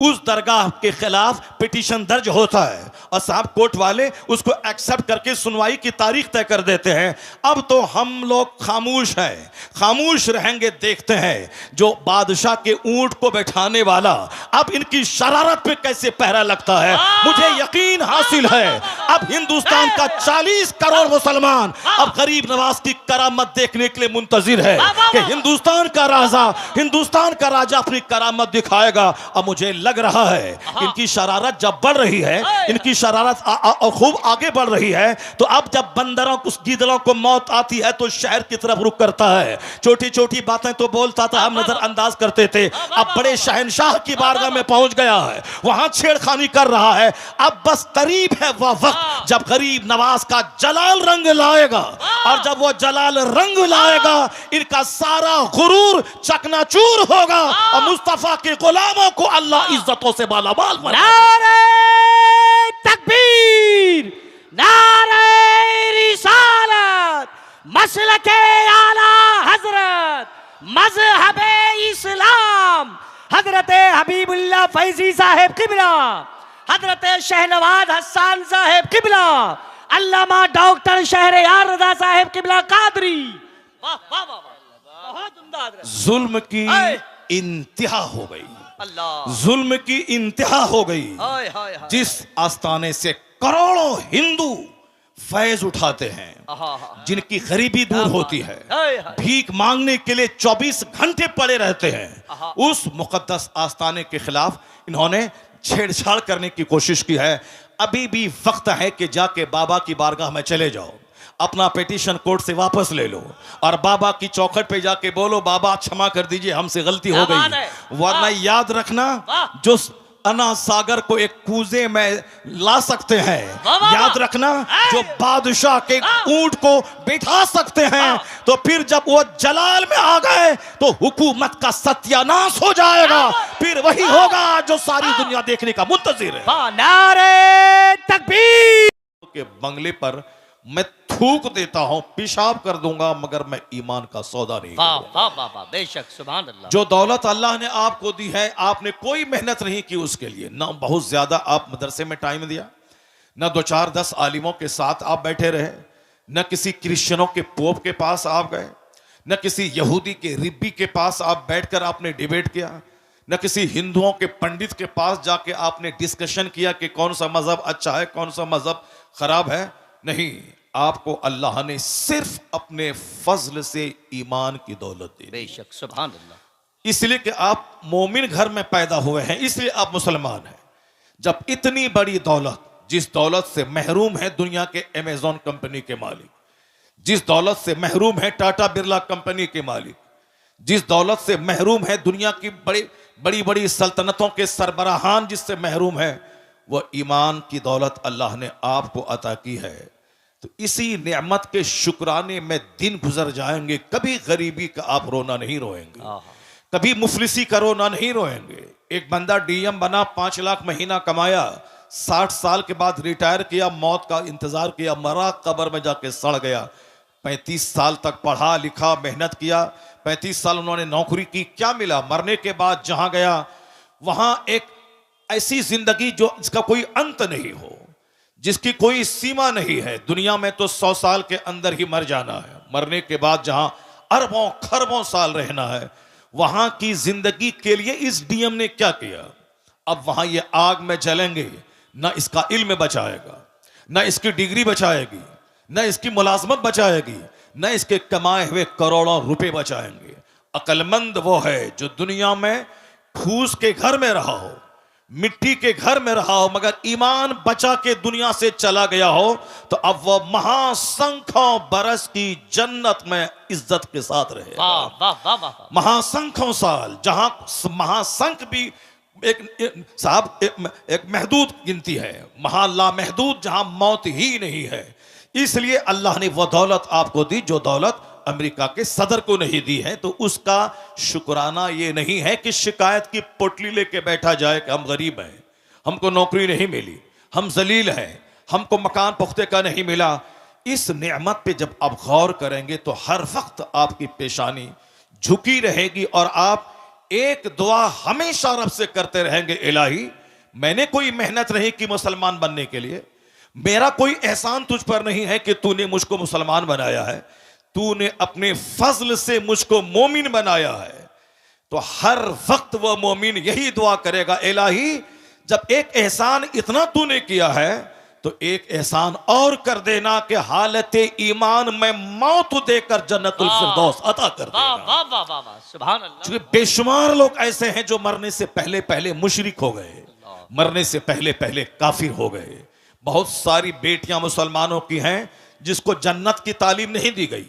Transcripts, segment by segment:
उस दरगाह के खिलाफ पिटीशन दर्ज होता है और साहब कोर्ट वाले उसको एक्सेप्ट करके सुनवाई की तारीख तय कर देते हैं। अब तो हम लोग खामोश हैं, खामोश रहेंगे, देखते हैं जो बादशाह के ऊंट को बैठाने वाला अब इनकी शरारत पे कैसे पहरा लगता है। मुझे यकीन हासिल है अब हिंदुस्तान का 40 करोड़ मुसलमान अब गरीब नवाज की करामत देखने के लिए मुंतजिर है कि हिंदुस्तान का राजा अपनी करामत दिखाएगा। और मुझे लग रहा है इनकी शरारत जब बढ़ रही है, इनकी शरारत खूब आगे बढ़ रही है, तो अब जब बंदरों को, गीदड़ों को मौत आती है तो शहर की तरफ रुख करता है। छोटी छोटी बातें तो बोलता था, हम नजरअंदाज करते थे, अब बड़े शहंशाह की बारगाह में पहुंच गया है, वहां छेड़खानी कर रहा है। अब बस करीब है वह वक्त जब गरीब नवाज का जलाल रंग लाएगा, और जब वो जलाल रंग लाएगा इनका सारा गुरूर चकनाचूर होगा और मुस्तफा के गुलामों को अल्लाह इज्जतों से मालामाल बनाएगा। नारे तकबीर, नारे रिसालत, मसलके आला हजरत, मजहबे इस्लाम, हजरत हबीबुल्लाह फैजी साहेब किबला, हजरत शहनवाज हसन साहेब किबला, अल्लामा डॉक्टर शहरयार रजा साहेब किबला कादरी। वाह वाह वाह, बहुत उम्दा हजरत। जुल्म की इंतहा हो गई, अल्लाह, जुल्म की इंतहा हो गई। हाय हाय हाय, जिस आस्थाने से करोड़ों हिंदू फैज उठाते हैं, जिनकी गरीबी दूर होती है, भीख मांगने के लिए 24 घंटे पड़े रहते हैं, उस मुकद्दस आस्थाने के खिलाफ इन्होंने छेड़छाड़ करने की कोशिश की है। अभी भी वक्त है कि जाके बाबा की बारगाह में चले जाओ, अपना पिटीशन कोर्ट से वापस ले लो और बाबा की चौखट पे जाके बोलो, बाबा क्षमा कर दीजिए, हमसे गलती हो गई। वरना याद रखना, जो अना सागर को एक कूजे में ला सकते हैं, याद रखना, जो बादशाह के ऊंट को बैठा सकते हैं, तो फिर जब वो जलाल में आ गए तो हुकूमत का सत्यानाश हो जाएगा। फिर वही होगा जो सारी दुनिया देखने का मुंतजिर है। नारे तकबीर के बंगले पर मैं थूक देता हूं, पेशाब कर दूंगा, मगर मैं ईमान का सौदा नहीं करूंगा। वाह वाह वाह, बेशक, सुभान अल्लाह। जो दौलत अल्लाह ने आपको दी है, आपने कोई मेहनत नहीं की उसके लिए, ना बहुत ज्यादा आप मदरसे में टाइम दिया, ना 2-4-10 आलिमों के साथ आप बैठे रहे, न किसी क्रिश्चियनों के पोप के पास आप गए, न किसी यहूदी के रिब्बी के पास आप बैठकर आपने डिबेट किया, न किसी हिंदुओं के पंडित के पास जाके आपने डिस्कशन किया कि कौन सा मजहब अच्छा है, कौन सा मजहब खराब है। नहीं, आपको अल्लाह ने सिर्फ अपने फजल से ईमान की दौलत दी। बेशक, सुभान अल्लाह। इसलिए कि आप मोमिन घर में पैदा हुए हैं, इसलिए आप मुसलमान हैं। जब इतनी बड़ी दौलत, जिस दौलत से महरूम है दुनिया के अमेज़न कंपनी के मालिक, जिस दौलत से महरूम है टाटा बिरला कंपनी के मालिक, जिस दौलत से महरूम है दुनिया की बड़ी बड़ी सल्तनतों के सरबराहान, जिससे महरूम है, वह ईमान की दौलत अल्लाह ने आपको अता की है। तो इसी नेमत के शुक्राने में दिन गुजर जाएंगे, कभी गरीबी का आप रोना नहीं रोएंगे, कभी मुफलिसी का रोना नहीं रोएंगे। एक बंदा डीएम बना, 5 लाख महीना कमाया, 60 साल के बाद रिटायर किया, मौत का इंतजार किया, मरा, कब्र में जाके सड़ गया। 35 साल तक पढ़ा लिखा, मेहनत किया, 35 साल उन्होंने नौकरी की, क्या मिला? मरने के बाद जहां गया वहां एक ऐसी जिंदगी जो जिसका कोई अंत नहीं हो, जिसकी कोई सीमा नहीं है। दुनिया में तो 100 साल के अंदर ही मर जाना है, मरने के बाद जहां अरबों खरबों साल रहना है, वहां की जिंदगी के लिए इस डीएम ने क्या किया? अब वहां ये आग में जलेंगे, ना इसका इल्म बचाएगा, ना इसकी डिग्री बचाएगी, ना इसकी मुलाजमत बचाएगी, ना इसके कमाए हुए करोड़ों रुपए बचाएंगे। अक्लमंद वो है जो दुनिया में फूस के घर में रहा हो, मिट्टी के घर में रहा हो, मगर ईमान बचा के दुनिया से चला गया हो, तो अब वह महासंख्यों बरस की जन्नत में इज्जत के साथ रहे। महासंख्यों साल, जहां महासंख भी एक महदूद गिनती है, महाला महदूद, जहां मौत ही नहीं है। इसलिए अल्लाह ने वह दौलत आपको दी जो दौलत अमेरिका के सदर को नहीं दी है। तो उसका शुक्राना ये नहीं है कि शिकायत की पोटली लेके बैठा जाए कि हम गरीब हैं, हमको नौकरी नहीं मिली, हम जलील हैं, हमको मकान पुख्ते का नहीं मिला। इस नेमत पे जब आप गौर करेंगे तो हर वक्त आपकी पेशानी झुकी रहेगी और आप एक दुआ हमेशा रब से करते रहेंगे, इलाही मैंने कोई मेहनत नहीं की मुसलमान बनने के लिए, मेरा कोई एहसान तुझ पर नहीं है कि तूने मुझको मुसलमान बनाया है, तूने अपने फजल से मुझको मोमिन बनाया है। तो हर वक्त वह मोमिन यही दुआ करेगा, इलाही जब एक एहसान इतना तूने किया है तो एक एहसान और कर देना कि हालत ईमान में मौत देकर जन्नतुल फिरदौस अता कर वाह देना। वाह वाह वाह वाह, सुभान अल्लाह। क्योंकि बेशुमार लोग ऐसे हैं जो मरने से पहले पहले मुशरिक हो गए, मरने से पहले पहले काफिर हो गए। बहुत सारी बेटियां मुसलमानों की हैं जिसको जन्नत की तालीम नहीं दी गई,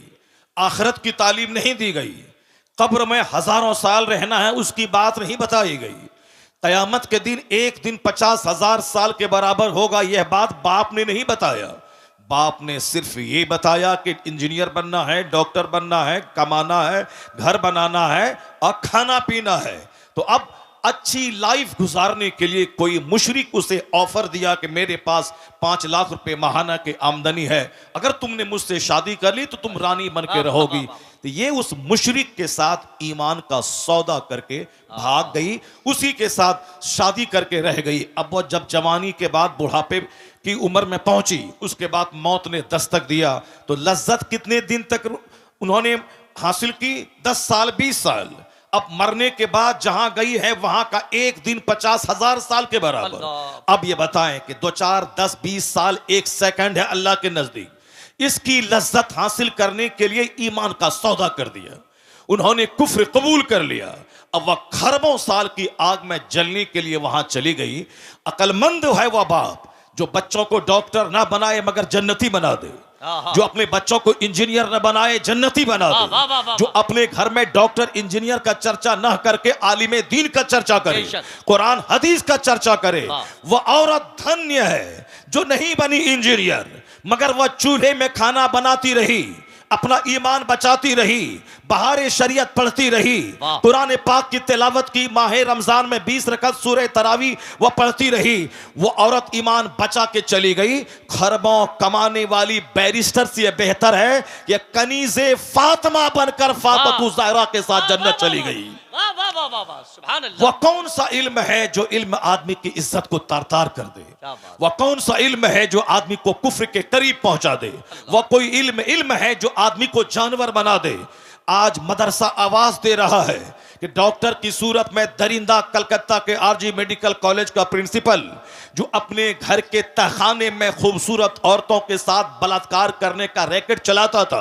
आखिरत की तालीम नहीं दी गई, कब्र में हजारों साल रहना है उसकी बात नहीं बताई गई, कयामत के दिन एक दिन 50,000 साल के बराबर होगा यह बात बाप ने नहीं बताया। बाप ने सिर्फ ये बताया कि इंजीनियर बनना है, डॉक्टर बनना है, कमाना है, घर बनाना है और खाना पीना है। तो अब अच्छी लाइफ गुजारने के लिए कोई मुशरिक उसे ऑफर दिया कि मेरे पास 5 लाख रुपए माहाना की आमदनी है, अगर तुमने मुझसे शादी कर ली तो तुम रानी बन के रहोगी। तो ये उस मुशरिक के साथ ईमान का सौदा करके भाग गई, उसी के साथ शादी करके रह गई। अब वो जब जवानी के बाद बुढ़ापे की उम्र में पहुंची, उसके बाद मौत ने दस्तक दिया, तो लज्जत कितने दिन तक उन्होंने हासिल की? 10 साल 20 साल। अब मरने के बाद जहां गई है वहां का एक दिन 50,000 साल के बराबर। अब ये बताएं कि 2 4 10 20 साल 1 सेकंड है अल्लाह के नजदीक। इसकी लज्जत हासिल करने के लिए ईमान का सौदा कर दिया, उन्होंने कुफ्र कबूल कर लिया। अब वह खरबों साल की आग में जलने के लिए वहां चली गई। अकलमंद है वह बाप जो बच्चों को डॉक्टर ना बनाए मगर जन्नती बना दे, जो अपने बच्चों को इंजीनियर न बनाए जन्नती बना दे, जो अपने घर में डॉक्टर इंजीनियर का चर्चा न करके आलिमे दीन का चर्चा करे, कुरान हदीस का चर्चा करे। वह औरत धन्य है जो नहीं बनी इंजीनियर मगर वह चूल्हे में खाना बनाती रही, अपना ईमान बचाती रही, बहारे शरीयत पढ़ती रही, कुरान पाक की तिलावत की, माह रमजान में 20 रकअत सूरह तरावी वह पढ़ती रही। वो औरत ईमान बचा के चली गई। खरबों कमाने वाली बैरिस्टर से यह बेहतर है कि कनीज़े फातिमा बनकर फातिमा ज़हरा के साथ जन्नत चली गई। वह कौन सा इल्म है जो इल्म आदमी की इज्जत को तार-तार कर दे? वह कौन सा इल्म है जो आदमी को कुफ्र के करीब पहुंचा दे? वह कोई इल्म है जो आदमी को जानवर बना दे? आज मदरसा आवाज दे रहा है कि डॉक्टर की सूरत में दरिंदा कलकत्ता के आरजी मेडिकल कॉलेज का प्रिंसिपल जो अपने घर के तहखाने में खूबसूरत औरतों के साथ बलात्कार करने का रैकेट चलाता था,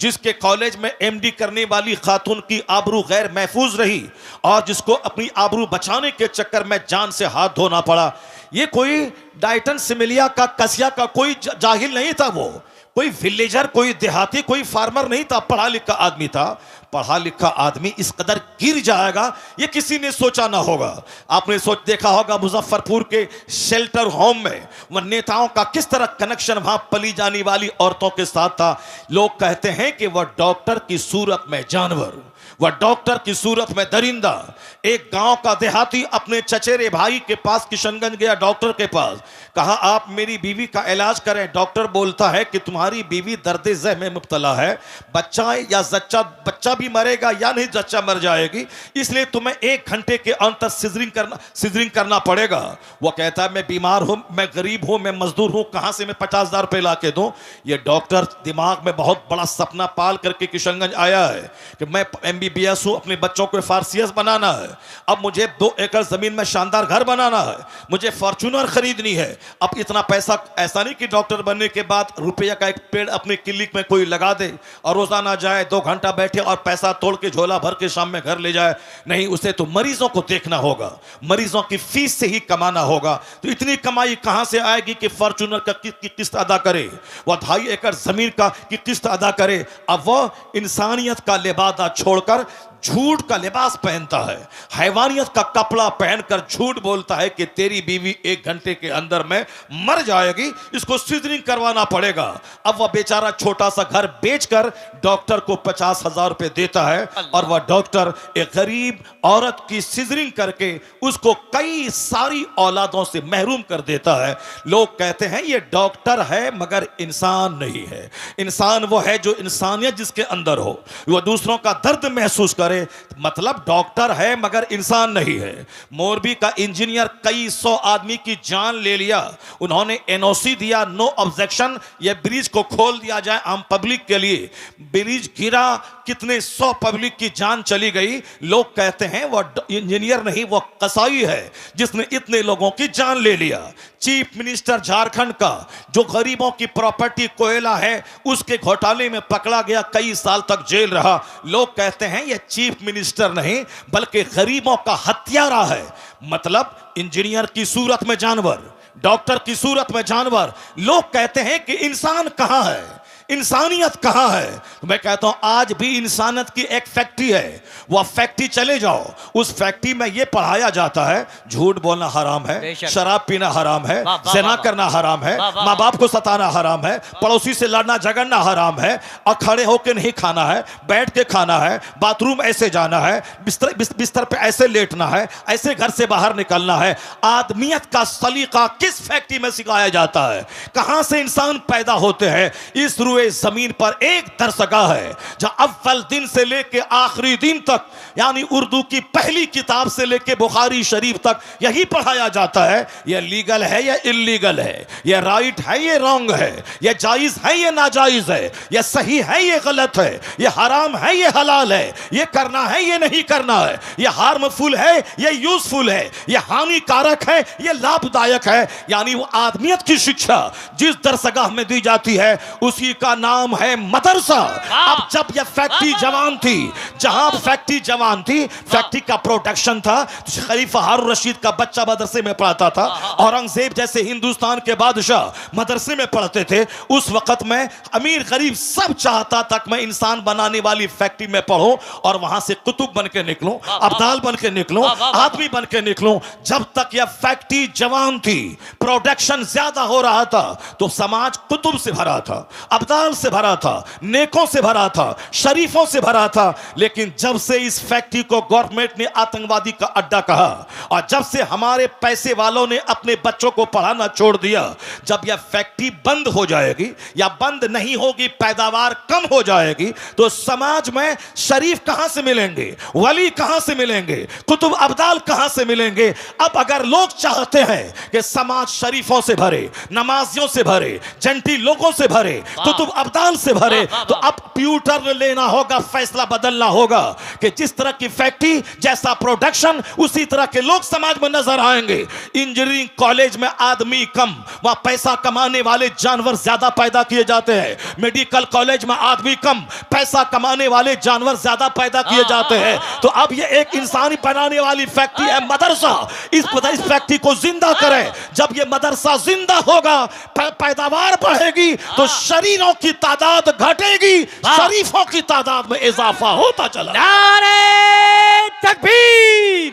जिसके कॉलेज में एमडी करने वाली खातून की आबरू गैर महफूज रही और जिसको अपनी आबरू बचाने के चक्कर में जान से हाथ धोना पड़ा। ये कोई डाइटन सिमिलिया का कसिया का कोई जाहिल नहीं था, वो कोई विलेजर, कोई देहाती, कोई फार्मर नहीं था, पढ़ा लिखा आदमी था। पढ़ा लिखा आदमी इस कदर गिर जाएगा ये किसी ने सोचा ना होगा। आपने देखा होगा मुजफ्फरपुर के शेल्टर होम में वह नेताओं का किस तरह कनेक्शन वहां पली जाने वाली औरतों के साथ था। लोग कहते हैं कि वह डॉक्टर की सूरत में जानवर, वह डॉक्टर की सूरत में दरिंदा। एक गांव का देहाती अपने चचेरे भाई के पास किशनगंज गया, डॉक्टर के पास, कहा आप मेरी बीवी का इलाज करें। डॉक्टर बोलता है कि तुम्हारी बीवी दर्द ज़ह में मुब्तला है, बच्चा भी मरेगा या नहीं जच्चा मर जाएगी, इसलिए तुम्हें 1 घंटे के अंतर सिजरिंग करना पड़ेगा। वह कहता है मैं बीमार हूं, मैं गरीब हूं, मैं मजदूर हूं, कहां से मैं 50,000 रुपए ला के दूं? ये डॉक्टर दिमाग में बहुत बड़ा सपना पाल करके किशनगंज आया है कि मैं MBBS हूं, अपने बच्चों को FRCS बनाना है, अब मुझे 2 एकड़ जमीन में शानदार घर बनाना है, मुझे फॉर्च्यूनर खरीदनी है। अब इतना पैसा, ऐसा नहीं कि डॉक्टर बनने के बाद रुपया का एक पेड़ अपने क्लिनिक में कोई लगा दे और रोजाना जाए 2 घंटा बैठे और पैसा तोड़ के झोला भर के शाम में घर ले जाए। नहीं, उसे तो मरीजों को देखना होगा, मरीजों की फीस से ही कमाना होगा। तो इतनी कमाई कहां से आएगी कि फॉर्च्यूनर का की किस्त अदा करे, वह 2.5 एकड़ जमीन का की किस्त अदा करे? अब वह इंसानियत का लिबादा छोड़कर झूठ का लिबास पहनता है, हैवानियत का कपड़ा पहनकर झूठ बोलता है कि तेरी बीवी 1 घंटे के अंदर में मर जाएगी, इसको सिजरिंग करवाना पड़ेगा। अब वह बेचारा छोटा सा घर बेचकर डॉक्टर को 50,000 रुपए देता है और वह डॉक्टर एक गरीब औरत की सिजरिंग करके उसको कई सारी औलादों से महरूम कर देता है। लोग कहते हैं ये डॉक्टर है मगर इंसान नहीं है। इंसान वो है जो इंसानियत जिसके अंदर हो, वह दूसरों का दर्द महसूस करे, अरे मतलब डॉक्टर है मगर इंसान नहीं है। मोरबी का इंजीनियर कई 100 आदमी की जान ले लिया, उन्होंने एनओसी दिया, नो ऑब्जेक्शन, ये ब्रिज को खोल दिया जाए आम पब्लिक के लिए। ब्रिज गिरा, कितने 100 पब्लिक की जान चली गई। लोग कहते हैं वो इंजीनियर नहीं, वो कसाई है जिसने इतने लोगों की जान ले लिया। चीफ मिनिस्टर झारखंड का जो गरीबों की प्रॉपर्टी कोयला है उसके घोटाले में पकड़ा गया, कई साल तक जेल रहा। लोग कहते हैं ये चीफ मिनिस्टर नहीं बल्कि गरीबों का हत्यारा है। मतलब इंजीनियर की सूरत में जानवर, डॉक्टर की सूरत में जानवर। लोग कहते हैं कि इंसान कहां है, इंसानियत कहां है। तो मैं कहता हूं आज भी इंसानियत की एक फैक्ट्री है, वह फैक्ट्री चले जाओ, उस फैक्ट्री में यह पढ़ाया जाता है झूठ बोलना हराम है, शराब पीना हराम है, ज़िना करना हराम है, माँ बाप को सताना हराम है, पड़ोसी से लड़ना झगड़ना हराम है, और खड़े होकर नहीं खाना है, बैठ के खाना है, बाथरूम ऐसे जाना है, बिस्तर पे ऐसे लेटना है, ऐसे घर से बाहर निकलना है। आदमियत का सलीका किस फैक्ट्री में सिखाया जाता है? कहां से इंसान पैदा होते हैं? इस जमीन पर एक दरसगाह है जहां अव्वल दिन से लेके आखिरी दिन तक, यानी उर्दू की पहली किताब से लेके बुखारी शरीफ तक यही पढ़ाया जाता है। यह लीगल है या इल्लीगल है, यह राइट है ये रॉन्ग है, यह जायज है ये नाजायज है, यह सही है ये गलत है, यह हराम है ये हलाल है, यह करना है ये नहीं करना है, यह हार्मफुल है ये यूजफुल है, यह हानिकारक है ये लाभदायक है। यानी वो आदमियत की शिक्षा जिस दरसगाह में दी जाती है उसी का नाम है मदरसा। अब जब यह फैक्ट्री जवान थी, जहां फैक्ट्री जवान थी, फैक्ट्री का प्रोडक्शन था, तो खलीफा हारून रशीद का बच्चा मदरसे में पढ़ता था, औरंगजेब जैसे हिंदुस्तान के बादशाह मदरसे में पढ़ते थे। उस वक्त में अमीर गरीब सब चाहता था मैं इंसान बनाने वाली फैक्ट्री में पढ़ूं और वहां से कुतुब बन के निकलूं, अब्दाल बन के निकलूं, आदमी बन के निकलूं। जब तक यह फैक्ट्री जवान थी, प्रोडक्शन ज्यादा हो रहा था, तो समाज कुतुब से भरा था, अब्दाल से भरा था, नेकों से भरा था, शरीफों से भरा था। लेकिन जब से इस फैक्ट्री को गवर्नमेंट ने आतंकवादी का अड्डा कहा और जब से हमारे पैसे वालों ने अपने बच्चों को पढ़ाना छोड़ दिया, जब यह फैक्ट्री बंद हो जाएगी या बंद नहीं होगी, पैदावार कम हो जाएगी, तो समाज में शरीफ कहां से मिलेंगे, वली कहां से मिलेंगे, कुतुब अब्दाल कहां से मिलेंगे? अब अगर लोग चाहते हैं कि समाज शरीफों से भरे, नमाजियों से भरे, जंटी लोगों से भरे, कुतुब अब्दाल से भरे, तो अब ट्यूटर लेना होगा, फैसला बदलना होगा कि जिस तरह की फैक्ट्री जैसा प्रोडक्शन उसी तरह के लोग समाज में नजर आएंगे। इंजीनियरिंग कॉलेज में आदमी कम, वहां पैसा कमाने वाले जानवर ज्यादा पैदा किए जाते हैं। मेडिकल कॉलेज में आदमी कम, पैसा कमाने वाले जानवर ज्यादा पैदा किए जाते हैं। तो अब ये एक इंसानी बनाने वाली फैक्ट्री है मदरसा। इस फैक्ट्री को जिंदा करें। जब ये मदरसा जिंदा होगा, पैदावार बढ़ेगी, तो शरीरों की तादाद घटेगी, शरीफों की तादाद में इजाफा होता चला। नारे तकबीर,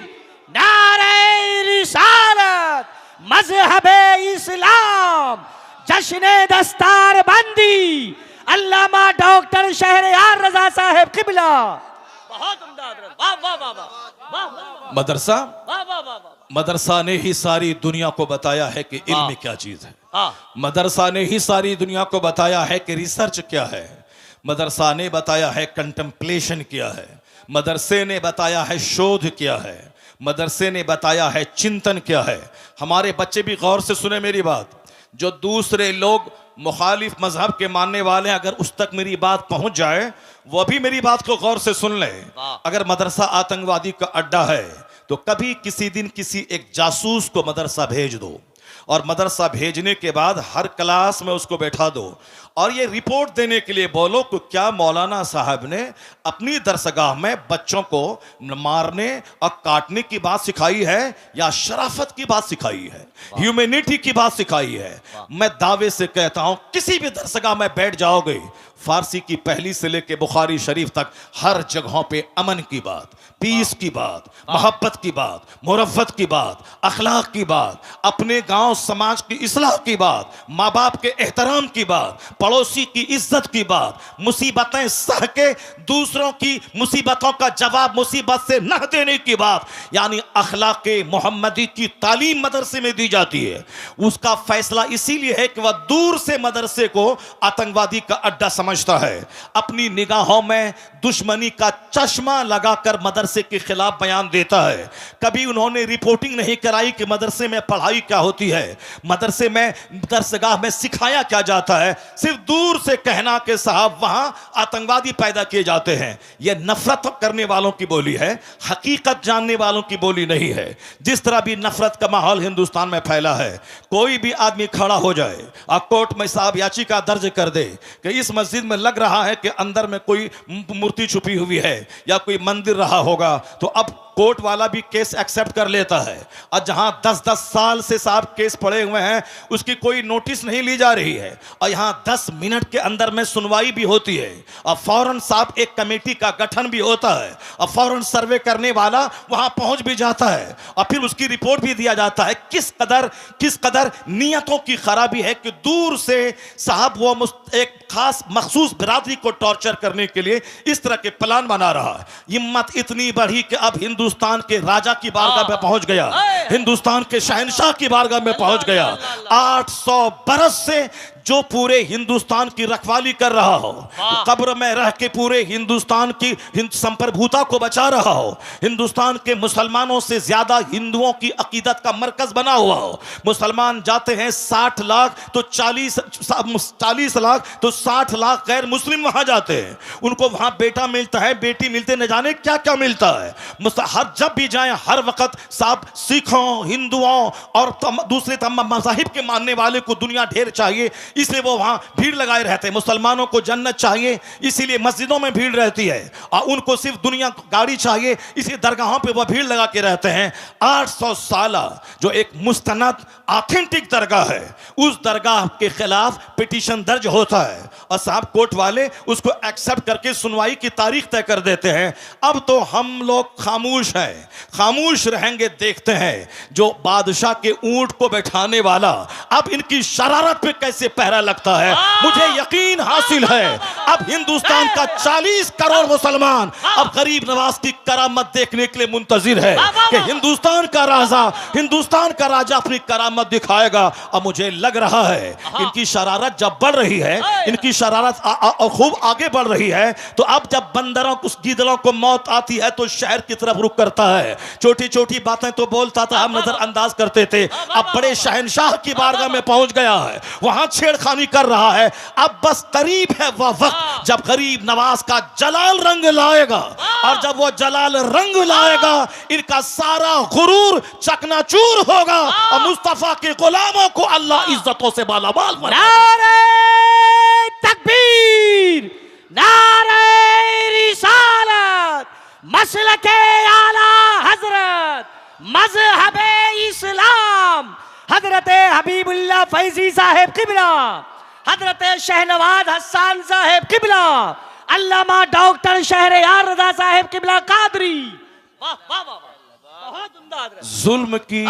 नारे रिसालत, मज़हबे इस्लाम, जश्ने दस्तार बंदी, अल्लामा डॉक्टर शहरयार रजा साहब किबला। बहुत उम्दा, वाह वाह वाह वाह। मदरसा, वाह वाह वाह। मदरसा ने ही सारी दुनिया को बताया है कि इल्म क्या चीज है। मदरसा ने ही सारी दुनिया को बताया है कि रिसर्च क्या है। मदरसा ने बताया है कंटेम्पलेशन क्या है। मदरसे ने बताया है शोध क्या है। मदरसे ने बताया है चिंतन क्या है। हमारे बच्चे भी गौर से सुने मेरी बात। जो दूसरे लोग मुखालिफ मजहब के मानने वाले हैं, अगर उस तक मेरी बात पहुंच जाए, वह भी मेरी बात को गौर से सुन ले। अगर मदरसा आतंकवादी का अड्डा है तो कभी किसी दिन किसी एक जासूस को मदरसा भेज दो और मदरसा भेजने के बाद हर क्लास में उसको बैठा दो और ये रिपोर्ट देने के लिए बोलो कि क्या मौलाना साहब ने अपनी दरसगाह में बच्चों को मारने और काटने की बात सिखाई है या शराफत की बात सिखाई है, ह्यूमैनिटी की बात सिखाई है। मैं दावे से कहता हूं किसी भी दरसगाह में बैठ जाओगे, फारसी की पहली से लेकर बुखारी शरीफ तक हर जगहों पे अमन की बात, पीस की बात, मोहब्बत की बात, मुरफ़्फ़त की बात, अखलाक की बात, अपने गांव समाज की इस्लाह की बात, माँ बाप के एहतराम की बात, पड़ोसी की इज्जत की बात, मुसीबतें सह के दूसरों की मुसीबतों का जवाब मुसीबत से न देने की बात। यानी अखलाक मोहम्मदी की तालीम मदरसे में दी जाती है। उसका फैसला इसीलिए है कि वह दूर से मदरसे को आतंकवादी का अड्डा समझ समझता है, अपनी निगाहों में दुश्मनी का चश्मा लगाकर मदरसे के खिलाफ बयान देता है। कभी उन्होंने रिपोर्टिंग नहीं कराई कि मदरसे में पढ़ाई क्या होती है, मदरसे में दरसगाह में सिखाया क्या जाता है। सिर्फ दूर से कहना कि साहब वहां आतंकवादी पैदा किए जाते हैं। यह नफरत करने वालों की बोली है, हकीकत जानने वालों की बोली नहीं है। जिस तरह भी नफरत का माहौल हिंदुस्तान में फैला है, कोई भी आदमी खड़ा हो जाए और कोर्ट में साहब याचिका दर्ज कर दे कि इस मस्जिद में लग रहा है कि अंदर में कोई मूर्ति छुपी हुई है या कोई मंदिर रहा होगा, तो अब कोर्ट वाला भी केस एक्सेप्ट कर लेता है। और जहां 10-10 साल से साहब केस पड़े हुए हैं, उसकी कोई नोटिस नहीं ली जा रही है, और यहां 10 मिनट के अंदर में सुनवाई भी होती है, और फौरन साहब एक कमेटी का गठन भी होता है, और फौरन सर्वे करने वाला वहां पहुंच भी जाता है, और फिर उसकी रिपोर्ट भी दिया जाता है। किस कदर नियतों की खराबी है कि दूर से साहब वो एक खास मखसूस बिरादरी को टॉर्चर करने के लिए इस तरह के प्लान बना रहा है। हिम्मत इतनी बढ़ी कि अब हिंदुस्तान के राजा की बारगाह में पहुंच गया, हिंदुस्तान के शहंशाह की बारगाह में पहुंच गया। 800 बरस से जो पूरे हिंदुस्तान की रखवाली कर रहा हो, कब्र में रह के पूरे हिंदुस्तान की संप्रभुता को बचा रहा हो, हिंदुस्तान के मुसलमानों से ज्यादा हिंदुओं की अकीदत का मरकज बना हुआ हो। मुसलमान जाते हैं 60 लाख तो 40 लाख तो 60 लाख गैर मुस्लिम वहां जाते हैं, उनको वहां बेटा मिलता है, बेटी मिलते, न जाने क्या क्या मिलता है। हर जब भी जाएं हर वक्त साहब सिखों, हिंदुओं और दूसरे तमाम मज़ाहिब के मानने वाले को दुनिया ढेर चाहिए, इसलिए वो वहां भीड़ लगाए रहते हैं। मुसलमानों को जन्नत चाहिए, इसीलिए मस्जिदों में भीड़ रहती है, और उनको सिर्फ दुनिया गाड़ी चाहिए, इसी दरगाहों पे वो भीड़ लगा के रहते हैं। 800 साल जो एक मुस्तनद ऑथेंटिक दरगाह है, उस दरगाह के खिलाफ पिटीशन दर्ज होता है, और साहब कोर्ट वाले उसको एक्सेप्ट करके सुनवाई की तारीख तय कर देते हैं। अब तो हम लोग खामोश हैं, खामोश रहेंगे, देखते हैं जो बादशाह के ऊंट को बैठाने वाला अब इनकी शरारत पे कैसे पहरा लगता है। मुझे यकीन हासिल है अब हिंदुस्तान का 40 करोड़ मुसलमान अब गरीब नवाज की करामत देखने के लिए मुंतजिर है कि हिंदुस्तान का राजा अपनी करामत दिखाएगा। अब मुझे लग रहा है इनकी शरारत जब बढ़ रही है, इनकी शरारत खूब आगे बढ़ रही है, तो अब जब बंदरों को, गीदड़ों को मौत आती है तो शहर की तरफ रुख करता है। छोटी छोटी बातें तो बोलता था, हम नजरअंदाज करते थे, अब बड़े शहंशाह की बारगाह में पहुंच गया है, वहां छेड़खानी कर रहा है। अब बस करीब है वह वक्त जब गरीब नवाज का जलाल रंग लाएगा, और जब वो जलाल रंग लाएगा इनका सारा गुरूर चकनाचूर होगा, और मुस्तफा के गुलामों को अल्लाह इज्जतों से मालामाल बनाएगा। नारे तकबीर, नारे रिसालत, मसलके आला हजरत, मजहबे इस्लाम, हजरत हबीबुल्लाह फैजी साहेब किबला, हजरत शहनवाज हसन साहेब किबला, अल्लामा डॉक्टर शहरयार रजा साहेब किबला कादरी। वाह वाह वाह, बहुत उम्दा हजरत। जुल्म की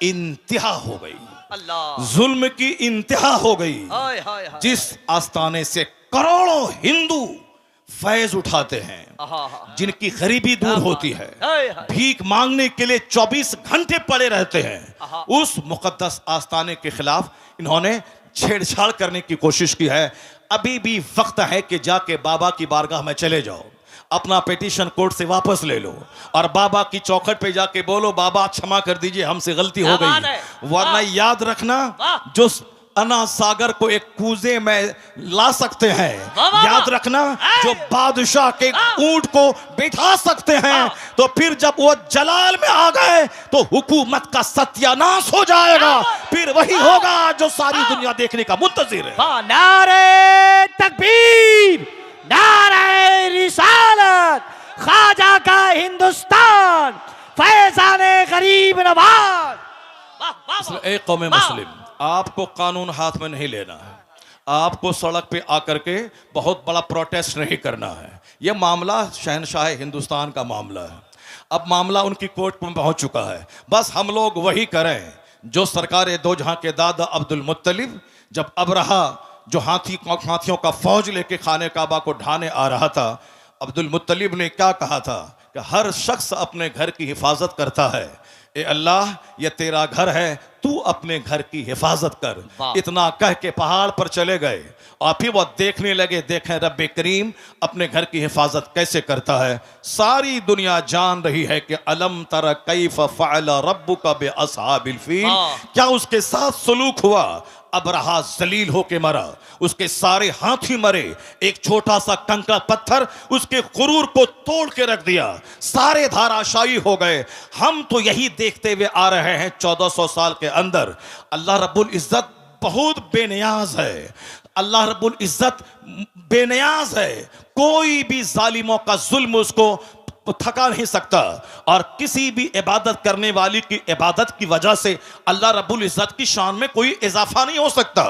इंतहा हो गई, अल्लाह, जुल्म की इंतहा हो गई। हाय हाय हाय, जिस आस्थाने से करोड़ों हिंदू फैज उठाते हैं, जिनकी गरीबी दूर होती है, भीख मांगने के लिए 24 घंटे पड़े रहते हैं, उस मुकद्दस आस्थाने के खिलाफ इन्होंने छेड़छाड़ करने की कोशिश की है। अभी भी वक्त है कि जाके बाबा की बारगाह में चले जाओ, अपना पिटीशन कोर्ट से वापस ले लो, और बाबा की चौखट पे जाके बोलो, बाबा क्षमा कर दीजिए, हमसे गलती हो गई। वरना याद रखना, जो अना सागर को एक कूजे में ला सकते हैं, याद रखना, जो बादशाह के ऊंट को बिठा सकते हैं, तो फिर जब वो जलाल में आ गए तो हुकूमत का सत्यानाश हो जाएगा। फिर वही होगा जो सारी दुनिया देखने का मुंतजिर है। नारे तकबीर, नारे रिसालत, ख्वाजा का हिंदुस्तान, फैजाने गरीब नवाज। एक कौम मुस्लिम, आपको कानून हाथ में नहीं लेना है, आपको सड़क पे आकर के बहुत बड़ा प्रोटेस्ट नहीं करना है। यह मामला शहनशाह हिंदुस्तान का मामला है, अब मामला उनकी कोर्ट में पहुंच चुका है। बस हम लोग वही करें जो सरकार दो जहां के दादा अब्दुल मुत्तलिब, जब अबरहा जो हाथियों का फौज लेके खाने काबा को ढाने आ रहा था, अब्दुल मुत्तलिब ने क्या कहा था कि हर शख्स अपने घर की हिफाजत करता है। ए अल्लाह, ये तेरा घर है, तू अपने घर की हिफाजत कर। वाह। इतना कह के पहाड़ पर चले गए और फिर वो देखने लगे, देखें रब्बे करीम अपने घर की हिफाजत कैसे करता है। सारी दुनिया जान रही है कि अलम तर कैफ फ़अल रब्बुका बिअस्हाबिल फील, क्या उसके साथ सलूक हुआ। अबरहा जलील होके मरा, उसके सारे हाथी मरे, एक छोटा सा कंकड़ पत्थर उसके गुरूर को तोड़ के रख दिया, सारे धाराशायी हो गए। हम तो यही देखते हुए आ रहे हैं 1400 साल के अंदर। अल्लाह रब्बुल इज्जत बहुत बेनियाज है, अल्लाह रब्बुल इज्जत बेनियाज है, कोई भी जालिमों का जुल्म उसको थका नहीं सकता। और किसी भी इबादत करने वाली की इबादत की वजह से अल्लाह रब्बुल इज्जत की शान में कोई इजाफा नहीं हो सकता।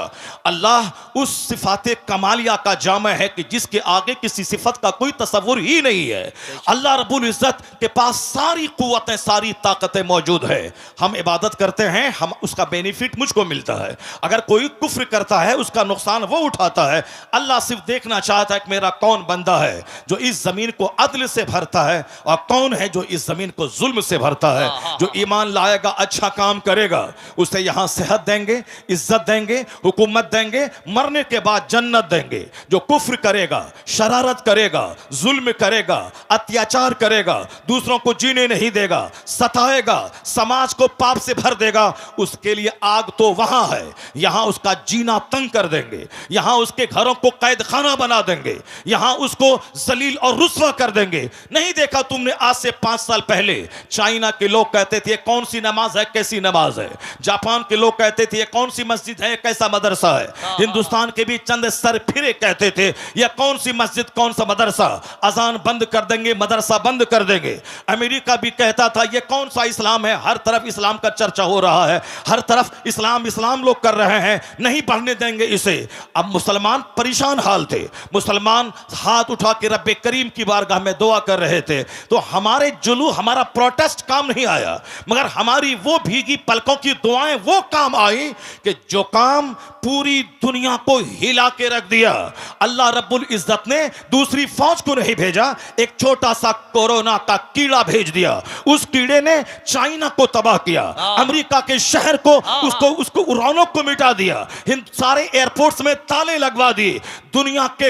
अल्लाह उस सिफात कमालिया का जामा है कि जिसके आगे किसी सिफत का कोई तसव्वुर ही नहीं है। अल्लाह रब्बुल इज्जत के पास सारी कुव्वतें, सारी ताकतें मौजूद है। हम इबादत करते हैं, हम उसका बेनिफिट मुझको मिलता है। अगर कोई कुफ्र करता है उसका नुकसान वो उठाता है। अल्लाह सिर्फ देखना चाहता है कि मेरा कौन बंदा है जो इस जमीन को अदल से भरता है और कौन है जो इस जमीन को जुल्म से भरता है। जो ईमान लाएगा, अच्छा काम करेगा, उसे यहां सेहत देंगे, इज्जत देंगे, हुकूमत देंगे, मरने के बाद जन्नत देंगे। जो कुफ्र करेगा, शरारत करेगा, जुल्म करेगा, अत्याचार करेगा, दूसरों को जीने नहीं देगा, सताएगा, समाज को पाप से भर देगा, उसके लिए आग तो वहां है, यहां उसका जीना तंग कर देंगे, यहां उसके घरों को कैद खाना बना देंगे, यहां उसको जलील और रुस्वा कर देंगे। नहीं देखा तुमने आज से 5 साल पहले चाइना के लोग कहते थे कौन सी नमाज है, कैसी नमाज है। जापान के लोग कहते थे कौन सी मस्जिद है, कैसा मदरसा है। हिंदुस्तान के भी चंद सर फिरे कहते थे यह कौन सी मस्जिद, कौन सा मदरसा, अजान बंद कर देंगे, मदरसा बंद कर देंगे। अमेरिका भी कहता था यह कौन सा इस्लाम है, हर तरफ इस्लाम का चर्चा हो रहा है, हर तरफ इस्लाम इस्लाम लोग कर रहे हैं, नहीं बढ़ने देंगे इसे। अब मुसलमान परेशान हाल थे, मुसलमान हाथ उठा के रब्बे करीम की बारगाह में दुआ कर रहे थे। तो हमारे जुलू, हमारा प्रोटेस्ट काम नहीं आया, मगर हमारी वो भीगी पलकों की दुआएं वो काम आई कि जो काम पूरी दुनिया को हिला के रख दिया। अल्लाह रब्बुल इज्जत ने दूसरी फौज को नहीं भेजा, एक छोटा सा कोरोना का कीड़ा भेज दिया। उस कीड़े ने चाइना को तबाह किया, अमेरिका के शहर को, उसको रौनक को मिटा दिया, सारे एयरपोर्ट्स में ताले लगवा दिए, दुनिया के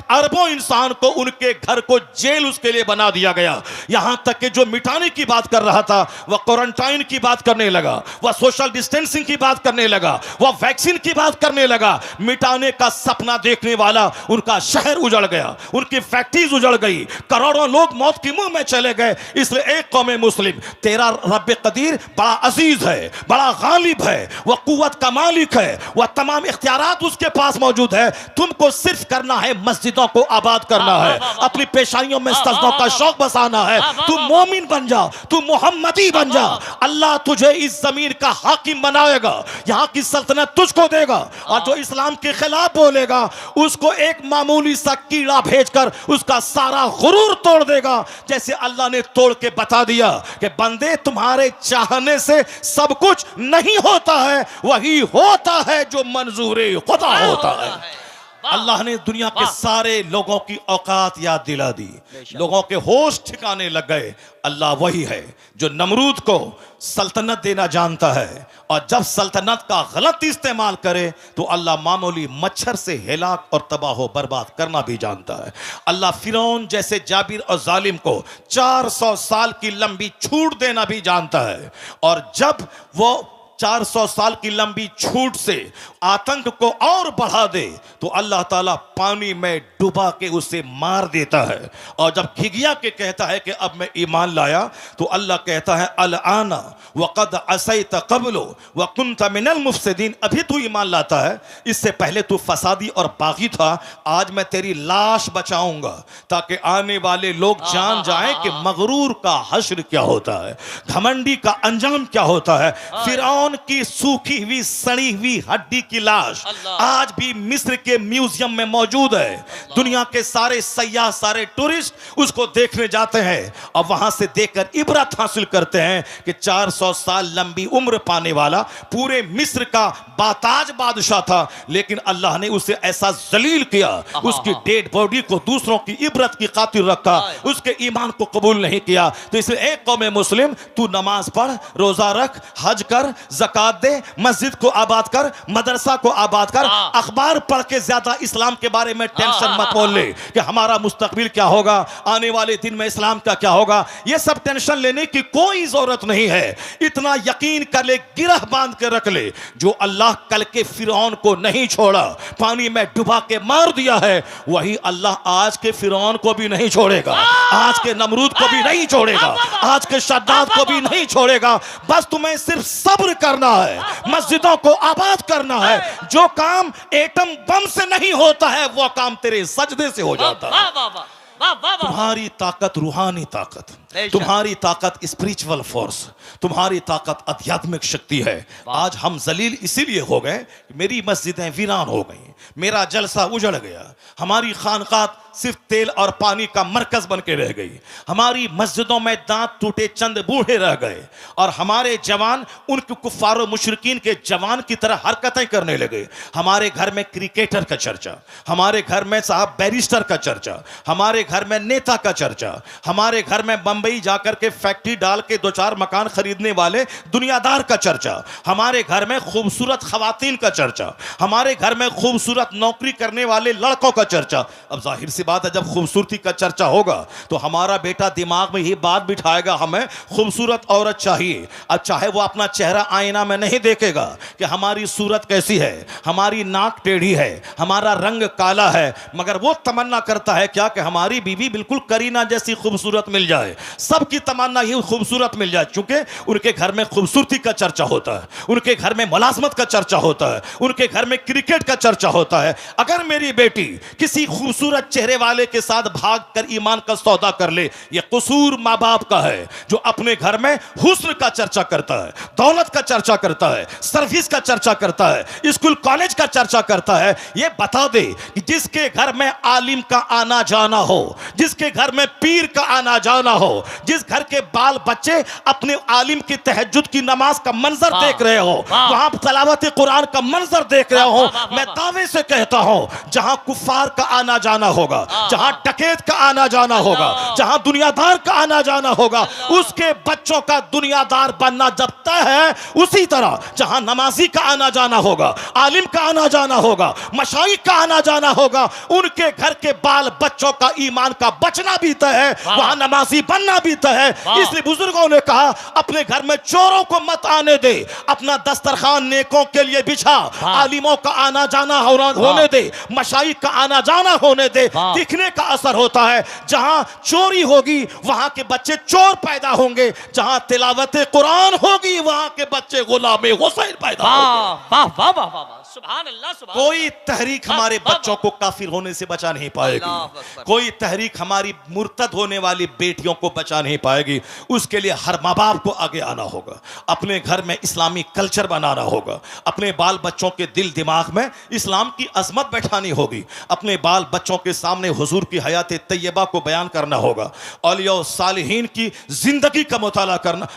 अरबों इंसान को उनके घर को जेल उसके लिए बना दिया गया। यहां तक कि जो मिटाने की बात कर रहा था वह क्वारंटाइन की बात करने लगा, वह सोशल डिस्टेंसिंग की बात करने लगा, वह वैक्सीन की बात करने लगा। मिटाने का सपना देखने वाला उनका शहर उजड़ गया, उनकी फैक्ट्रीज उजड़ गई, करोड़ों लोग मौत के मुंह में चले गए। इसलिए एक कौम मुस्लिम, तेरा रब्बे कदीर बड़ा अजीज है, बड़ा गालिब है, वह कुव्वत का मालिक है, वह तमाम इख्तियारात उसके पास मौजूद है। तुमको सिर्फ करना है मस्जिदों को आबाद करना है, अपनी पेशानियों में सजदों का शौक बसाना है। तू मोमिन बन जा, तू मोहम्मदी बन जा, अल्लाह तुझे इस जमीन का हाकिम बनाएगा, यहां की सल्तनत तुझको देगा। और जो इस्लाम के खिलाफ बोलेगा उसको एक मामूली सा कीड़ा भेजकर उसका सारा गुरूर तोड़ देगा। जैसे अल्लाह ने तोड़ के बता दिया कि बंदे तुम्हारे चाहने से सब कुछ नहीं होता है, वही होता है जो मंजूरे खुदा होता है। अल्लाह ने दुनिया के सारे लोगों की औकात याद दिला दी, लोगों के होश ठिकाने लग गए। अल्लाह वही है जो नमरूद को सल्तनत देना जानता है, और जब सल्तनत का गलत इस्तेमाल करे तो अल्लाह मामूली मच्छर से हिलाक और तबाह बर्बाद करना भी जानता है। अल्लाह फिरौन जैसे जाबिर और जालिम को 400 साल की लंबी छूट देना भी जानता है, और जब वो 400 साल की लंबी छूट से आतंक को और बढ़ा दे तो अल्लाह ताला पानी में डुबा के उसे मार देता है। और जब खिगिया के कहता है कि अब मैं ईमान लाया तो अल्लाह कहता है अल आना वक़द असैत क़ब्लु व कुन्त मिनल मुफ़सिदीन, अभी तू ईमान लाता है, इससे पहले तू फसादी और बागी था। आज मैं तेरी लाश बचाऊंगा ताकि आने वाले लोग जान जाएं कि मगरूर का हश्र क्या होता है, घमंडी का अंजाम क्या होता है। फिरौन की सूखी हुई सड़ी हुई हड्डी की लाश आज भी मिस्र के म्यूजियम में मौजूद है। दुनिया के सारे सयाह, सारे टूरिस्ट उसको देखने जाते हैं और वहां से देखकर इबरत हासिल करते हैं कि 400 साल लंबी उम्र पाने वाला पूरे मिस्र का बाताज बादशाह था, लेकिन अल्लाह ने उसे ऐसा जलील किया, उसकी डेड बॉडी को दूसरों की इबरत की खातिर रखा, उसके ईमान को कबूल नहीं किया। तो इसलिए एक कौम मुस्लिम, तू नमाज पढ़, रोजा रख, हज कर, ज़कात दे, मस्जिद को आबाद कर, मदरसा को आबाद कर। अखबार पढ़ के ज्यादा इस्लाम के बारे में टेंशन मत बोल ले कि हमारा मुस्तकबिल क्या होगा, आने वाले दिन में इस्लाम का क्या होगा। ये सब टेंशन लेने की कोई जरूरत नहीं है। इतना यकीन कर ले, गिरह बांध के रख ले, जो अल्लाह कल के फिरौन को नहीं छोड़ा, पानी में डुबा के मार दिया है, वही अल्लाह आज के फिरौन को भी नहीं छोड़ेगा, आज के नमरूद को भी नहीं छोड़ेगा, आज के शद्दाद को भी नहीं छोड़ेगा। बस तुम्हें सिर्फ सब्र करना है, मस्जिदों को आबाद करना है। जो काम एटम बम से नहीं होता है, वो काम तेरे सजदे से हो जाता है। तुम्हारी ताकत रूहानी ताकत, तुम्हारी ताकत स्पिरिचुअल फोर्स, तुम्हारी ताकत आध्यात्मिक शक्ति है। आज हम जलील इसीलिए हो गए, मेरी मस्जिदें वीरान हो गई, मेरा जलसा उजड़ गया, हमारी खानकाह सिर्फ तेल और पानी का मरकज बन के रह गई, हमारी मस्जिदों में दांत टूटे चंद बूढ़े रह गए, और हमारे जवान उनके कुफ्फार और मुशरिकीन के जवान की तरह हरकतें करने लगे। हमारे घर में क्रिकेटर का चर्चा, हमारे घर में साहब बैरिस्टर का चर्चा, हमारे घर में नेता का चर्चा, हमारे घर में बंबई जाकर के फैक्ट्री डाल के 2-4 मकान खरीदने वाले दुनियादार का चर्चा, हमारे घर में खूबसूरत खवातीन का चर्चा, हमारे घर में खूबसूरत नौकरी करने वाले लड़कों का चर्चा। अब जाहिर सी बात है, जब खूबसूरती का चर्चा होगा तो हमारा बेटा दिमाग में ये बात बिठाएगा, हमें खूबसूरत औरत चाहिए। अब चाहे वो अपना चेहरा आईना में नहीं देखेगा कि हमारी सूरत कैसी है, हमारी नाक टेढ़ी है, हमारा रंग काला है, मगर वो तमन्ना करता है क्या कि हमारी बीवी बिल्कुल करीना जैसी खूबसूरत मिल जाए। सबकी तमन्ना ये खूबसूरत मिल जाए, क्योंकि उनके घर में खूबसूरती का चर्चा होता है, उनके घर में मुलाजमत का चर्चा होता है, उनके घर में क्रिकेट का चर्चा होता है। अगर मेरी बेटी किसी खूबसूरत चेहरे वाले के साथ भाग कर ईमान का सौदा कर ले, यह कसूर मां बाप का है, जो अपने घर में हुस्न का चर्चा करता है, दौलत का चर्चा करता है, सर्विस का चर्चा करता है, स्कूल कॉलेज का चर्चा करता है। यह बता दे कि जिसके घर में आलिम का आना जाना हो, जिसके घर में पीर का आना जाना हो, जिस घर के बाल बच्चे अपने आलिम की तहज्जुद की नमाज का मंजर देख रहे हो, वहां तलावत कुरान का मंजर देख रहे हो, मैं दावे से कहता हूं, जहां कुफ्फार का आना जाना होगा, जहां डकैत का आना जाना होगा, जहां दुनियादार का आना जाना होगा, उसके बच्चों का दुनियादार बनना जब तय है, उसी तरह जहां नमाजी का आना जाना होगा, आलिम का आना जाना होगा, मशाइख का आना जाना होगा, उनके घर के बाल बच्चों का ईमान का बचना भी तय है, वहां नमाजी बनना भी तय है। इसलिए बुजुर्गों ने कहा, अपने घर में चोरों को मत आने दे, अपना दस्तरखान नेकों के लिए बिछा, आलिमों का आना जाना होने दे, मशाइख का आना जाना होने दे। दिखने का असर होता है, जहां चोरी होगी वहां के बच्चे चोर पैदा होंगे, जहां तिलावत कुरान होगी वहां के बच्चे गुलाम हुसैन पैदा होंगे। वाह वाह वाह वाह, सुभान अल्लाह, सुभान। कोई तहरीक हमारे बच्चों को काफिर होने से बचा नहीं पाएगी, कोई तहरीक हमारी मुर्तद होने वाली बेटियों को बचा नहीं पाएगी। उसके लिए हर माँ बाप को आगे आना होगा, अपने घर में इस्लामी कल्चर बनाना होगा, अपने बाल बच्चों के दिल दिमाग में इस्लाम की अजमत बैठानी होगी, अपने बाल बच्चों के सामने हुजूर की हयात तैयबा को बयान करना होगा, औलिया और सालिहीन की जिंदगी का मुताला करना,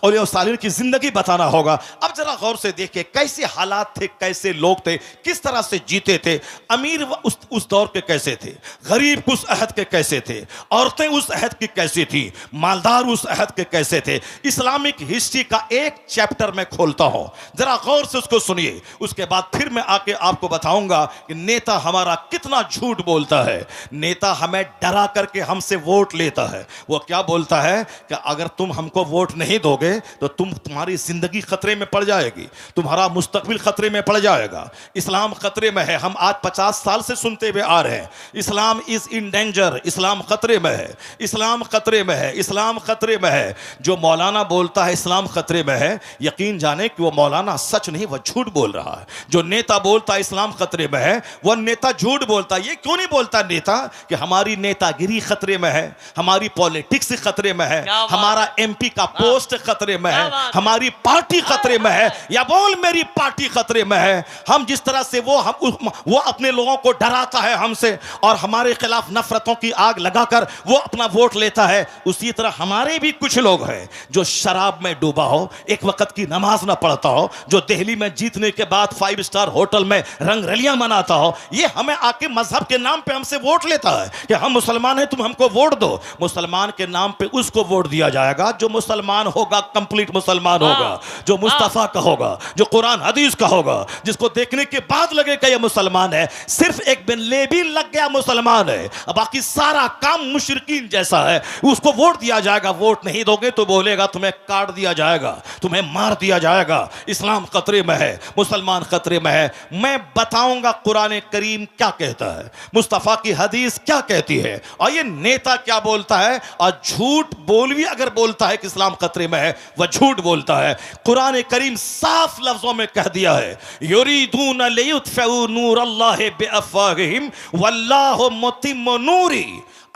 औलिया और सालिहीन की जिंदगी बताना होगा। अब जरा गौर से देखिए कैसे हालात थे, कैसे लोग थे, किस तरह से जीते थे। अमीर उस दौर के कैसे थे, गरीब उस अहद के कैसे थे, औरतें उस अहद की कैसी थी, मालदार उस अहद के कैसे थे। इस्लामिक हिस्ट्री का एक चैप्टर मैं खोलता हूं, जरा गौर से उसको सुनिए, उसके बाद फिर मैं आके आपको बताऊंगा कि नेता हमारा कितना झूठ बोलता है। नेता हमें डरा करके हमसे वोट लेता है। वो क्या बोलता है कि अगर तुम हमको वोट नहीं दोगे तो तुम्हारी जिंदगी खतरे में पड़ जाएगी, तुम्हारा मुस्तकबिल खतरे में पड़ जाएगा, इस्लाम खतरे में है। हम आज 50 साल से सुनते हुए आ रहे हैं, इस्लाम इज इन डेंजर, इस्लाम खतरे में है, इस्लाम खतरे में है, इस्लाम खतरे में है। जो मौलाना बोलता है इस्लाम खतरे में है, यकीन जाने कि वो मौलाना सच नहीं, वह झूठ बोल रहा है। जो नेता बोलता है इस्लाम खतरे में है, वह नेता झूठ बोलता है। ये क्यों नहीं बोलता नेता कि हमारी नेतागिरी खतरे में है, हमारी पॉलिटिक्स खतरे में है, हमारा एमपी का पोस्ट खतरे में है, हमारी पार्टी खतरे में है, या बोल मेरी पार्टी खतरे में है। है, हम जिस तरह से वो अपने लोगों को डराता है हमसे और हमारे खिलाफ नफरतों की आग लगाकर वो अपना वोट लेता है, उसी तरह हमारे भी कुछ लोग हैं जो शराब में डूबा हो, एक वक्त की नमाज ना पढ़ता हो, जो दिल्ली में जीतने के बाद 5 स्टार होटल में रंगरलियां मनाता हो, ये हमें आके मजहब के नाम पे हमसे वोट लेता है कि हम मुसलमान हैं, तुम हमको वोट दो। मुसलमान के नाम पे उसको वोट दिया जाएगा जो मुसलमान होगा, कंप्लीट मुसलमान होगा, जो मुस्तफा का होगा, जो कुरान हदीस का होगा, जिसको देखने के बाद लगेगा ये मुसलमान है। सिर्फ एक बिन लेबी लग गया मुसलमान है, बाकी सारा काम मुशरिकीन जैसा है, उसको वोट दिया जाएगा। वोट नहीं दोगे तो बोलेगा तुम्हें काट दिया जाएगा, तुम्हें मार दिया जाएगा, इस्लाम खतरे में है, मुसलमान खतरे में है। मैं बताऊंगा कुरान करीम क्या कहता है, मुस्तफा की हदीस क्या कहती है, और ये नेता क्या बोलता है। और झूठ बोलवी अगर बोलता है कि इस्लाम खतरे में है, वह झूठ बोलता है। कुरान करीम साफ लफ्जों में कह दिया है, युरीदून लियुत्फिउ नूरल्लाहि बिअफ़वाहिहिम वल्लाहु मुतिम्मु नूरी।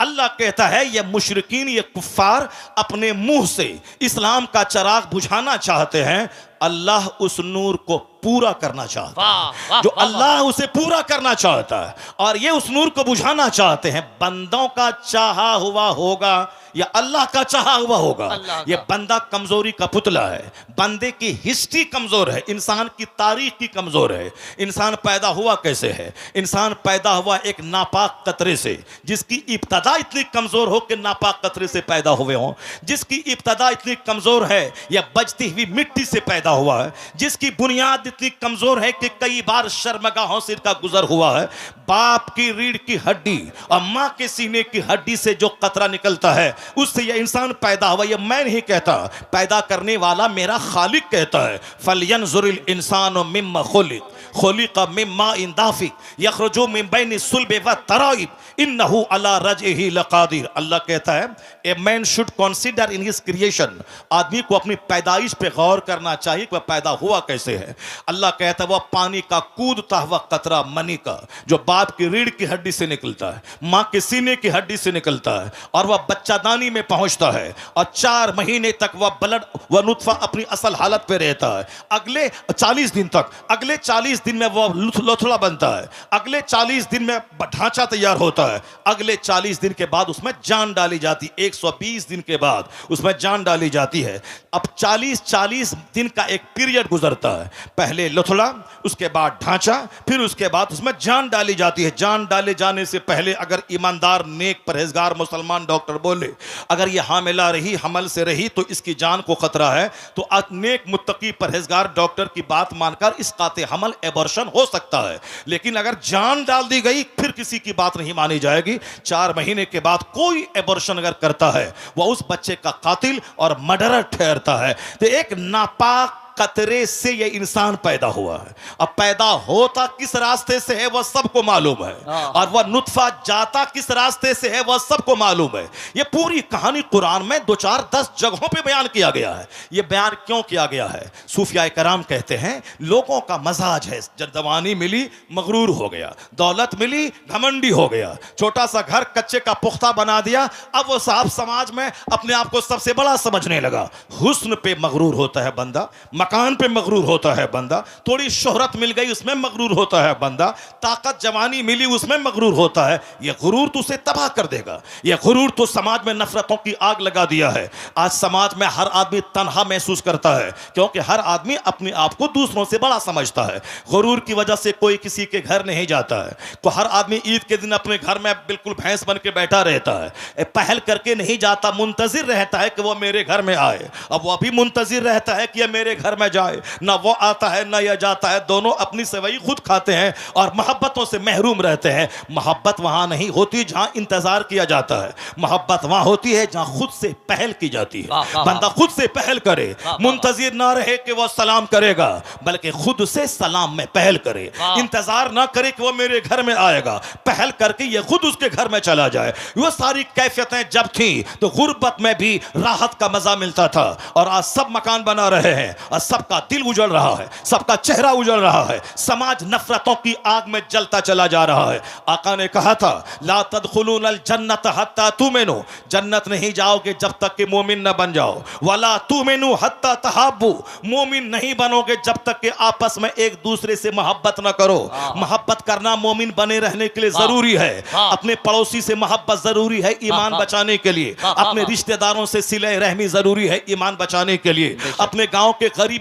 अल्लाह कहता है ये मुशरिकीन, ये कुफ्फार अपने मुंह से इस्लाम का चिराग बुझाना चाहते हैं, अल्लाह उस नूर को पूरा करना चाहता है, जो अल्लाह उसे पूरा करना चाहता है, और ये उस नूर को बुझाना चाहते हैं। बंदों का चाहा हुआ होगा या अल्लाह का चाहा हुआ होगा, ये बंदा कमजोरी का पुतला है, बंदे की हिस्ट्री कमजोर है, इंसान की तारीख की कमजोर है। इंसान पैदा हुआ कैसे है? इंसान पैदा हुआ एक नापाक कतरे से, जिसकी इब्तदा इतनी कमजोर हो कि नापाक कतरे से पैदा हुए हों, जिसकी इब्तदा इतनी कमजोर है या बजती हुई मिट्टी से पैदा हुआ है, जिसकी बुनियाद इतनी कमजोर है कि कई बार शर्मगाहों से इसका गुजर हुआ है। बाप की रीढ़ की हड्डी और मां के सीने की हड्डी से जो कतरा निकलता है, उससे यह इंसान पैदा हुआ। यह मैं नहीं कहता, पैदा करने वाला मेरा खालिक कहता है। फलयंजुरिल इंसानु मिम्मा खुलिक़ मिम्मा इन दाफिक यखरुजु मिन बैनि सुल्बि व तराइब इन्नहु अला रजइही लक़ादिर। अल्लाह कहता है a man should consider in his creation, आदमी को अपनी पैदाइश पे गौर करना चाहिए कि वह पैदा हुआ कैसे है। अल्लाह कहता है वह पानी का कूदता हुआ कतरा मनी का, जो बाप की रीढ़ की हड्डी से निकलता है, मां के सीने की हड्डी से निकलता है, और वह बच्चादानी में पहुंचता है, और 4 महीने तक वह नुत्फा अपनी असल हालत पे रहता है। अगले 40 दिन तक, अगले 40 दिन में वह लोथड़ा बनता है, अगले 40 दिन में ढांचा तैयार होता है, अगले 40 दिन के बाद उसमें जान डाली जाती, 120 दिन के बाद उसमें जान डाली जाती है। अब 40 दिन का एक पीरियड गुजरता है, पहले लोथड़ा, उसके बाद ढांचा, फिर उसके बाद उसमें जान डाली जाती है। जान डाले जाने से पहले अगर ईमानदार नेक परहेजगार मुसलमान डॉक्टर बोले अगर ये हामिला रही, हमल से रही तो इसकी जान को खतरा है, तो नेक मुत्तकी परहेजगार डॉक्टर की बात मानकर इस काते हमल एबॉर्शन हो सकता है। लेकिन अगर जान डाल दी गई फिर किसी की बात नहीं मानी जाएगी। 4 महीने के बाद कोई एबॉर्शन अगर करता है वह उस बच्चे का कातिल और मर्डरर ठहरता है। तो एक नापाक कतरे से यह इंसान पैदा हुआ है। अब पैदा होता किस रास्ते से है वह सबको मालूम है, और वह नुत्फा जाता किस रास्ते से है वह सबको मालूम है। यह पूरी कहानी कुरान में 2-4-10 जगहों पे बयान किया गया है। यह बयान क्यों किया गया है? सूफिया कराम कहते हैं लोगों का मजाज है, जब जवानी मिली मगरूर हो गया, दौलत मिली घमंडी हो गया, छोटा सा घर कच्चे का पुख्ता बना दिया, अब वो साहब समाज में अपने आप को सबसे बड़ा समझने लगा। हुस्न पे मगरूर होता है बंदा, मकान पे मगरूर होता है बंदा, थोड़ी शोहरत मिल गई उसमें मगरूर होता है बंदा, ताकत जवानी मिली उसमें मगरूर होता है। यह गुरूर तो उसे तबाह कर देगा। यह गुरूर तो समाज में नफरतों की आग लगा दिया है। आज समाज में हर आदमी तन्हा महसूस करता है, क्योंकि हर आदमी अपने आप को दूसरों से बड़ा समझता है। गुरूर की वजह से कोई किसी के घर नहीं जाता है। तो हर आदमी ईद के दिन अपने घर में बिल्कुल भैंस बन के बैठा रहता है, पहल करके नहीं जाता, मुंतजिर रहता है कि वह मेरे घर में आए। अब वह भी मुंतजिर रहता है कि यह मेरे घर में जाए, ना वो आता है ना यह जाता है, दोनों अपनी सेवई खुद खाते हैं और मोहब्बतों से महरूम रहते हैं। मोहब्बत वहां नहीं होती जहां इंतजार किया जाता है, मोहब्बत वहां होती है जहां खुद से पहल की जाती है। बंदा खुद से पहल करे, मुंतजिर ना रहे कि वो सलाम करेगा, बल्कि खुद से सलाम में पहल करे, इंतजार ना करे कि वो मेरे घर में आएगा, पहल करके ये खुद उसके घर में चला जाए। वो सारी कैफियतें जब थी तो गुर्बत में भी राहत का मजा मिलता था, और आज सब मकान बना रहे हैं और सबका दिल उजड़ रहा है, सबका चेहरा उजड़ रहा है, समाज नफरतों की आग में जलता चला जा रहा है। आका ने कहा था ला तदखुलूनल जन्नत हत्ता तुमिनु, जन्नत नहीं जाओगे जब तक कि मोमिन न बन जाओ। वला तुमिनु हत्ता तहाब्बू, मोमिन नहीं बनोगे जब तक कि आपस में एक दूसरे से मोहब्बत न करो। मोहब्बत करना मोमिन बने रहने के लिए जरूरी है। अपने पड़ोसी से मोहब्बत जरूरी है ईमान बचाने के लिए। अपने रिश्तेदारों से सिले रहमी जरूरी है ईमान बचाने के लिए। अपने गांव के गरीब